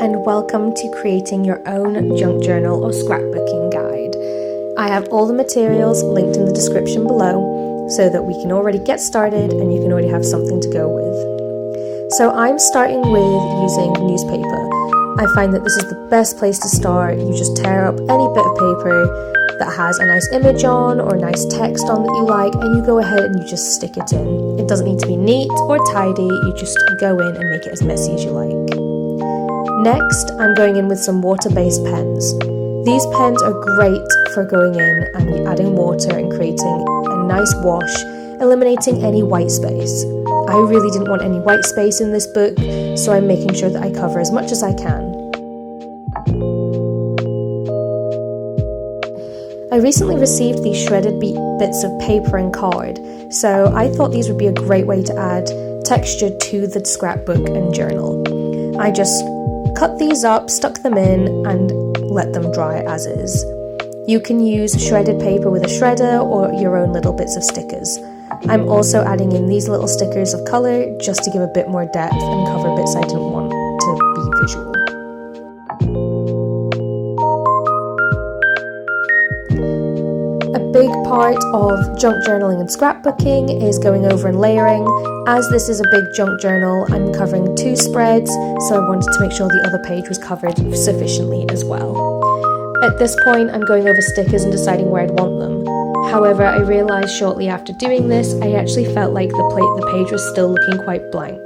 and welcome to creating your own junk journal or scrapbooking guide. I have all the materials linked in the description below so that we can already get started and you can already have something to go with. So I'm starting with using newspaper. I find that this is the best place to start. You just tear up any bit of paper that has a nice image on or nice text on that you like, and you go ahead and you just stick it in. It doesn't need to be neat or tidy, you just go in and make it as messy as you like. Next, I'm going in with some water-based pens. These pens are great for going in and adding water and creating a nice wash, eliminating any white space. I really didn't want any white space in this book, so I'm making sure that I cover as much as I can. I recently received these shredded bits of paper and card, so I thought these would be a great way to add texture to the scrapbook and journal. I just cut these up, stuck them in, and let them dry as is. You can use shredded paper with a shredder or your own little bits of stickers. I'm also adding in these little stickers of colour just to give a bit more depth and cover bits I didn't want to be visual. A big part of junk journaling and scrapbooking is going over and layering. As this is a big junk journal, I'm covering 2 spreads, so I wanted to make sure the other page was covered sufficiently as well. At this point, I'm going over stickers and deciding where I'd want them. However, I realised shortly after doing this, I actually felt like the page was still looking quite blank.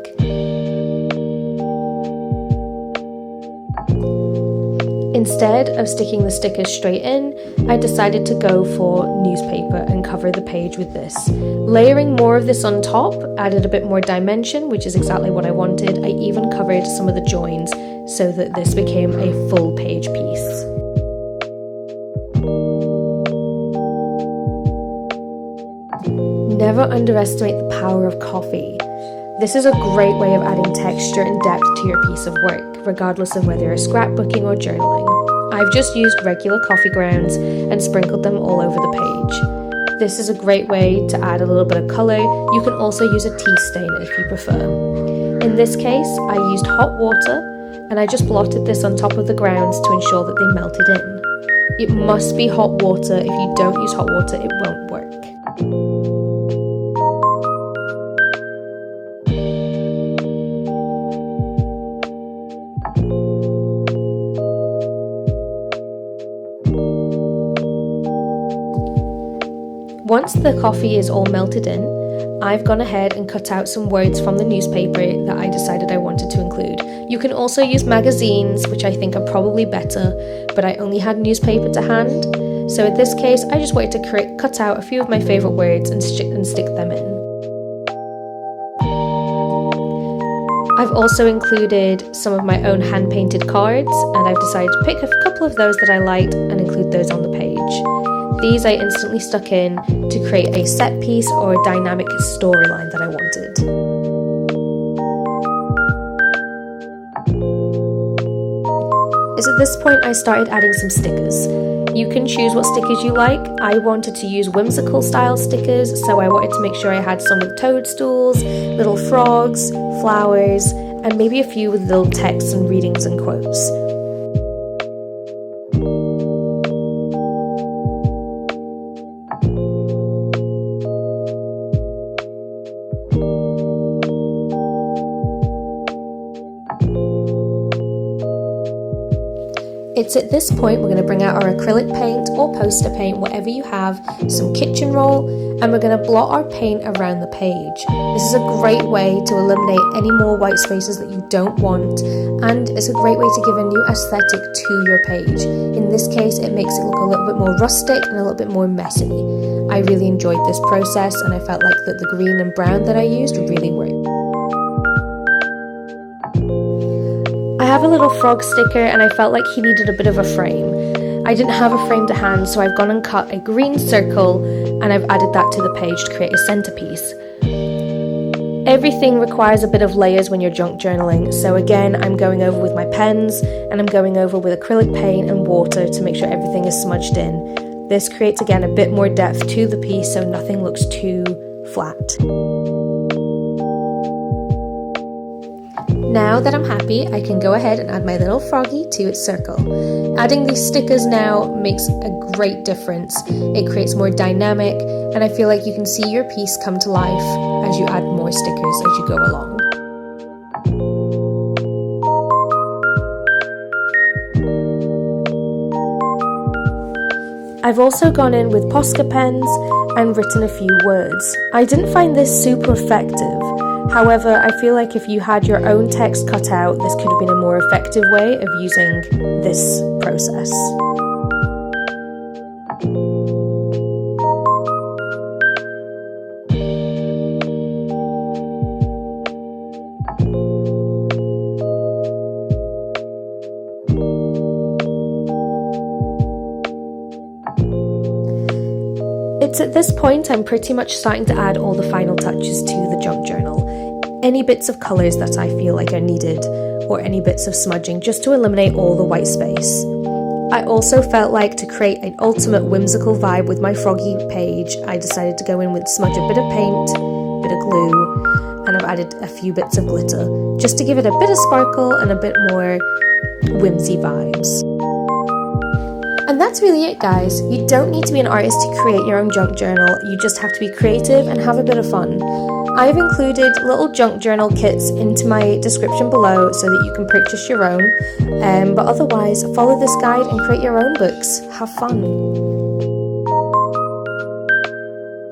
Instead of sticking the stickers straight in, I decided to go for newspaper and cover the page with this. Layering more of this on top added a bit more dimension, which is exactly what I wanted. I even covered some of the joins so that this became a full page piece. Never underestimate the power of coffee. This is a great way of adding texture and depth to your piece of work, regardless of whether you're scrapbooking or journaling. I've just used regular coffee grounds and sprinkled them all over the page. This is a great way to add a little bit of colour. You can also use a tea stain if you prefer. In this case, I used hot water and I just blotted this on top of the grounds to ensure that they melted in. It must be hot water. If you don't use hot water, it won't work. Once the coffee is all melted in, I've gone ahead and cut out some words from the newspaper that I decided I wanted to include. You can also use magazines, which I think are probably better, but I only had newspaper to hand. So in this case, I just wanted to cut out a few of my favourite words and stick them in. I've also included some of my own hand-painted cards, and I've decided to pick a couple of those that I liked and include those on the page. These I instantly stuck in to create a set piece or a dynamic storyline that I wanted. It's at this point I started adding some stickers. You can choose what stickers you like. I wanted to use whimsical style stickers, so I wanted to make sure I had some with toadstools, little frogs, flowers, and maybe a few with little texts and readings and quotes. It's at this point we're going to bring out our acrylic paint or poster paint, whatever you have, some kitchen roll, and we're going to blot our paint around the page. This is a great way to eliminate any more white spaces that you don't want, and it's a great way to give a new aesthetic to your page. In this case, it makes it look a little bit more rustic and a little bit more messy. I really enjoyed this process, and I felt like that the green and brown that I used really worked. I have a little frog sticker and I felt like he needed a bit of a frame. I didn't have a frame to hand, so I've gone and cut a green circle and I've added that to the page to create a centerpiece. Everything requires a bit of layers when you're junk journaling, so again I'm going over with my pens and I'm going over with acrylic paint and water to make sure everything is smudged in. This creates again a bit more depth to the piece so nothing looks too flat. Now that I'm happy, I can go ahead and add my little froggy to its circle. Adding these stickers now makes a great difference. It creates more dynamic, and I feel like you can see your piece come to life as you add more stickers as you go along. I've also gone in with POSCA pens and written a few words. I didn't find this super effective. However, I feel like if you had your own text cut out, this could have been a more effective way of using this process. It's at this point I'm pretty much starting to add all the final touches to the junk journal. Any bits of colours that I feel like are needed, or any bits of smudging, just to eliminate all the white space. I also felt like to create an ultimate whimsical vibe with my froggy page, I decided to go in with smudge a bit of paint, a bit of glue, and I've added a few bits of glitter, just to give it a bit of sparkle and a bit more whimsy vibes. And that's really it, guys. You don't need to be an artist to create your own junk journal, you just have to be creative and have a bit of fun. I've included little junk journal kits into my description below so that you can purchase your own, but otherwise follow this guide and create your own books. Have fun.